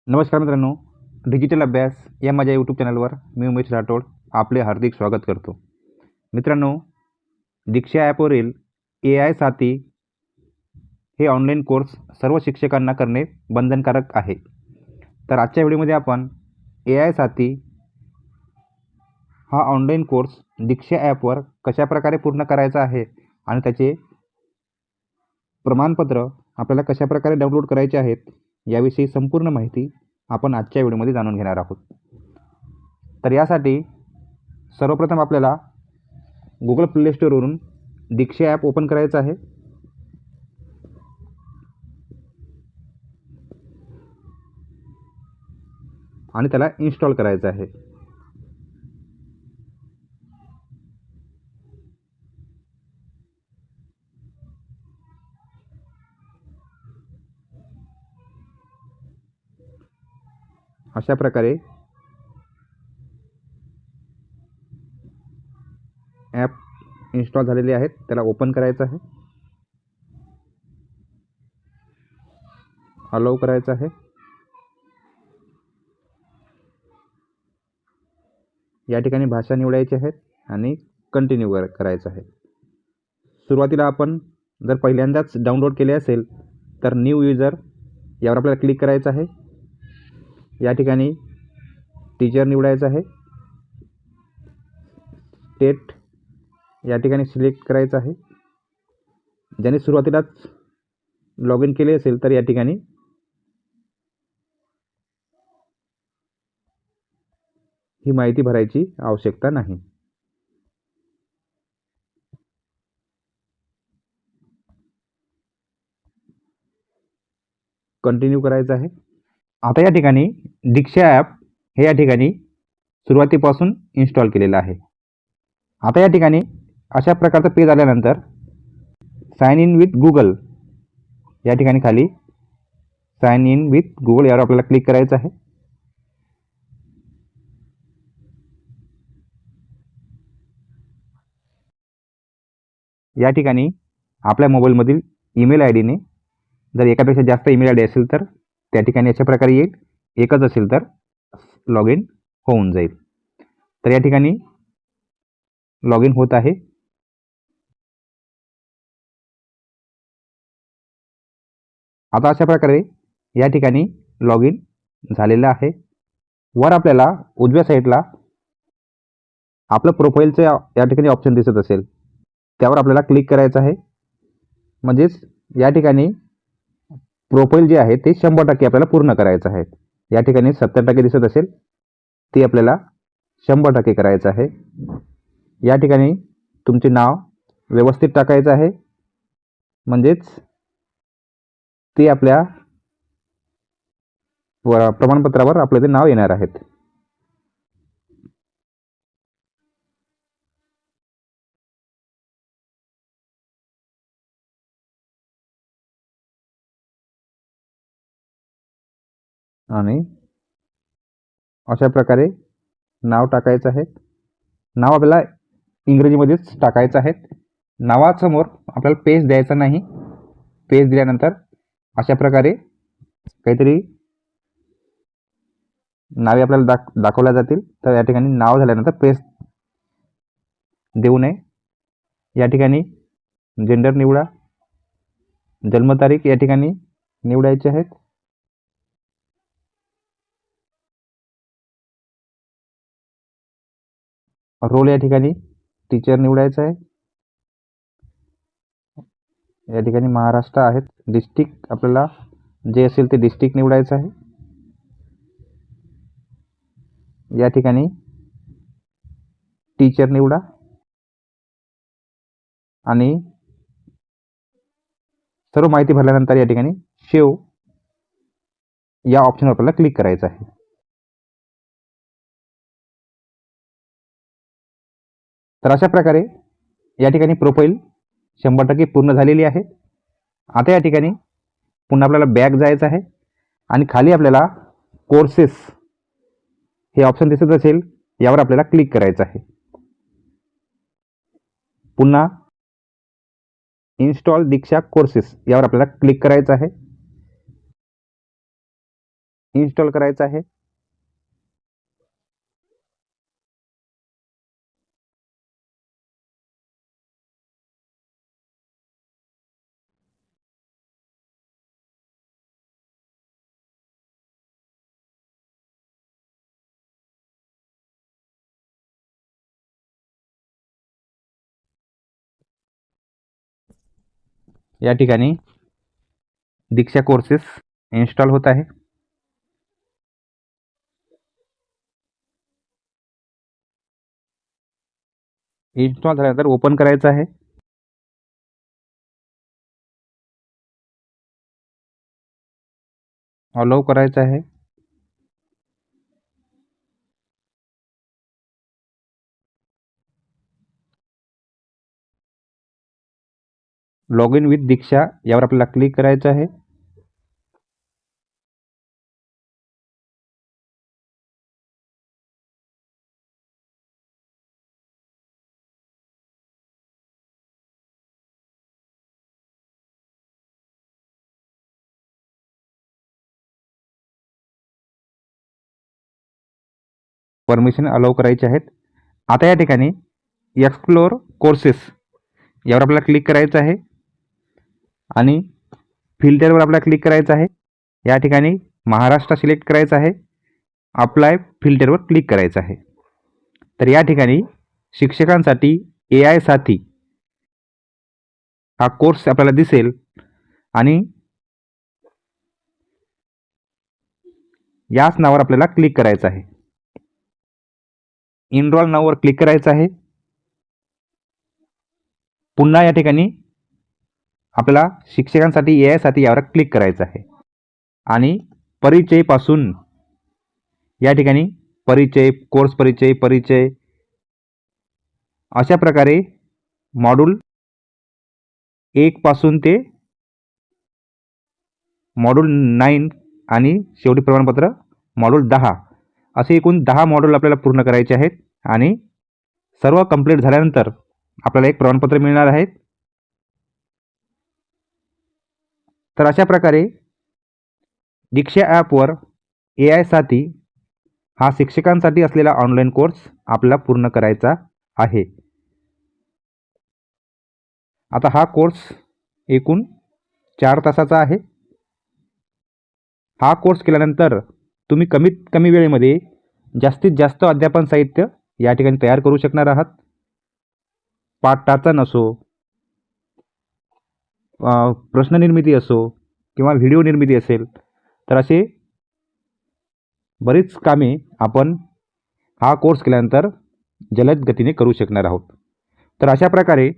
नमस्कार मित्रांनो, डिजिटल अभ्यास या माझ्या यूट्यूब चॅनलवर मी उमेश राठोड आपले हार्दिक स्वागत करतो. मित्रांनो, दीक्षा ॲपवरील AI साथी हे ऑनलाईन कोर्स सर्व शिक्षकांना करणे बंधनकारक आहे. तर आजच्या व्हिडिओमध्ये आपण AI साथी हा ऑनलाईन कोर्स दीक्षा ॲपवर कशाप्रकारे पूर्ण करायचा आहे आणि त्याचे प्रमाणपत्र आपल्याला कशाप्रकारे डाउनलोड करायचे आहेत याविषयी संपूर्ण माहिती आपण आजच्या व्हिडिओमध्ये जाणून घेणार आहोत. तर यासाठी सर्वप्रथम आपल्याला गुगल प्ले स्टोअरवरून दीक्षा ॲप ओपन करायचं आहे. आणि त्याला इन्स्टॉल करायचं आहे. अशा प्रकारे ॲप इन्स्टॉल झालेले आहेत, त्याला ओपन करायचं आहे, अलाउ करायचं आहे. या ठिकाणी भाषा निवडायची आहेत आणि कंटिन्यू करायचं आहे. सुरुवातीला आपण जर पहिल्यांदाच डाउनलोड केले असेल तर न्यू युजर यावर आपल्याला क्लिक करायचं आहे. या ठिकाणी टीचर निवडायचं आहे. स्टेट या ठिकाणी सिलेक्ट करायचं आहे. ज्याने सुरुवातीलाच लॉग इन केले असेल तर या ठिकाणी ही माहिती भरायची आवश्यकता नाही. कंटिन्यू करायचं आहे. आता या ठिकाणी दीक्षा ॲप हे या ठिकाणी सुरुवातीपासून इन्स्टॉल केलेलं आहे. आता या ठिकाणी अशा प्रकारचं पेज आल्यानंतर साइन इन विथ गुगल या ठिकाणी खाली साइन इन विथ गुगल यावर आपल्याला क्लिक करायचं आहे. या ठिकाणी आपल्या मोबाईलमधील ईमेल आय डीने जर एकापेक्षा जास्त ईमेल आय डी असेल तर त्या ठिकाणी अशा प्रकारे येईल. एकच असेल तर लॉग इन होऊन जाईल. तर या ठिकाणी लॉग इन होत आहे. आता अशा प्रकारे या ठिकाणी लॉग इन झालेलं आहे. वर आपल्याला उजव्या साईडला आपलं प्रोफाईलचं या ठिकाणी ऑप्शन दिसत असेल त्यावर आपल्याला क्लिक करायचं आहे. म्हणजेच या ठिकाणी प्रोफाईल जे आहे ते 100% आपल्याला पूर्ण करायचं आहे. या ठिकाणी 70% दिसत असेल ते आपल्याला 100% करायचं आहे. या ठिकाणी तुमचे नाव व्यवस्थित टाकायचं आहे. म्हणजेच ते आपल्या प्रमाणपत्रावर आपलं ते नाव येणार आहेत. आणि अशा प्रकारे नाव टाकायचं आहे. नाव आपल्याला इंग्रजीमध्येच टाकायचं आहे. नावासमोर आपल्याला पेज द्यायचा नाही. पेज दिल्यानंतर अशा प्रकारे काहीतरी नावे आपल्याला दाखवल्या जातील. तर या ठिकाणी नाव झाल्यानंतर पेज देऊ नये. या ठिकाणी जेंडर निवडा. जन्मतारीख या ठिकाणी निवडायची आहेत. रोल या ठिकाणी टीचर निवडायचं आहे. या ठिकाणी महाराष्ट्र आहेत. डिस्ट्रिक्ट आपल्याला जे असेल ते डिस्ट्रिक्ट निवडायचं आहे. या ठिकाणी टीचर निवडा आणि सर्व माहिती भरल्यानंतर या ठिकाणी सेव्ह या ऑप्शनवर आपल्याला क्लिक करायचं आहे. तर अशा प्रकारे या ठिकाणी प्रोफाईल 100% पूर्ण झालेली आहे. आता या ठिकाणी पुन्हा आपल्याला बॅक जायचं आहे आणि खाली आपल्याला कोर्सेस हे ऑप्शन दिसत असेल यावर आपल्याला क्लिक करायचं आहे. पुन्हा इन्स्टॉल दीक्षा कोर्सेस यावर आपल्याला क्लिक करायचं आहे. इन्स्टॉल करायचं आहे. या ठिकाणी दीक्षा कोर्सेस इन्स्टॉल होत आहे. इन्स्टॉल झाल्यानंतर ओपन करायचं आहे. अलाउ करायचं आहे. लॉग इन विथ दीक्षा यावर आपल्याला क्लिक करायचं आहे. परमिशन अलाउ करायचे आहेत. आता या ठिकाणी एक्सप्लोर कोर्सेस यावर आपल्याला क्लिक करायचं आहे आणि फिल्टरवर आपल्याला क्लिक करायचं आहे. या ठिकाणी महाराष्ट्र सिलेक्ट करायचं आहे. अप्लाय फिल्टरवर क्लिक करायचं आहे. तर या ठिकाणी शिक्षकांसाठी AI साथी हा कोर्स आपल्याला दिसेल आणि याच नावावर आपल्याला क्लिक करायचं आहे. इनरोल नावावर क्लिक करायचं आहे. पुन्हा या ठिकाणी आपल्याला शिक्षकांसाठी AI साथी यावर क्लिक करायचं आहे आणि परिचय पासून या ठिकाणी परिचय, कोर्स परिचय अशा प्रकारे मॉड्यूल 1 पासून ते मॉड्यूल 9 आणि शेवटी प्रमाणपत्र मॉड्यूल 10 असे एकूण 10 मॉड्यूल आपल्याला पूर्ण करायचे आहेत आणि सर्व कंप्लीट झाल्यानंतर आपल्याला एक प्रमाणपत्र मिळणार आहे. तर अशा प्रकारे दीक्षा ॲपवर AI साथी हा शिक्षकांसाठी असलेला ऑनलाईन कोर्स आपल्याला पूर्ण करायचा आहे. आता हा कोर्स एकूण 4 तासाचा आहे. हा कोर्स केल्यानंतर तुम्ही कमीत कमी वेळेमध्ये जास्तीत जास्त अध्यापन साहित्य या ठिकाणी तयार करू शकणार आहात. पाठांतन असो, प्रश्ननिर्मिती असो किंवा व्हिडिओ निर्मिती असेल, तर असे बरीच कामे आपण हा कोर्स केल्यानंतर जलद गतीने करू शकणार आहोत. तर अशा प्रकारे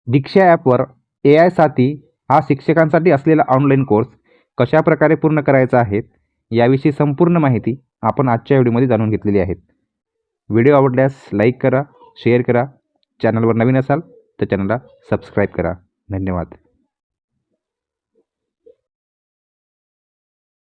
दीक्षा ॲपवर AI साथी हा शिक्षकांसाठी असलेला ऑनलाईन कोर्स कशा प्रकारे पूर्ण करायचा आहे याविषयी संपूर्ण माहिती आपण आजच्या व्हिडिओमध्ये जाणून घेतलेली आहे. व्हिडिओ आवडल्यास लाईक करा, शेअर करा. चॅनलवर नवीन असाल तर चॅनलला सबस्क्राईब करा. धन्यवाद.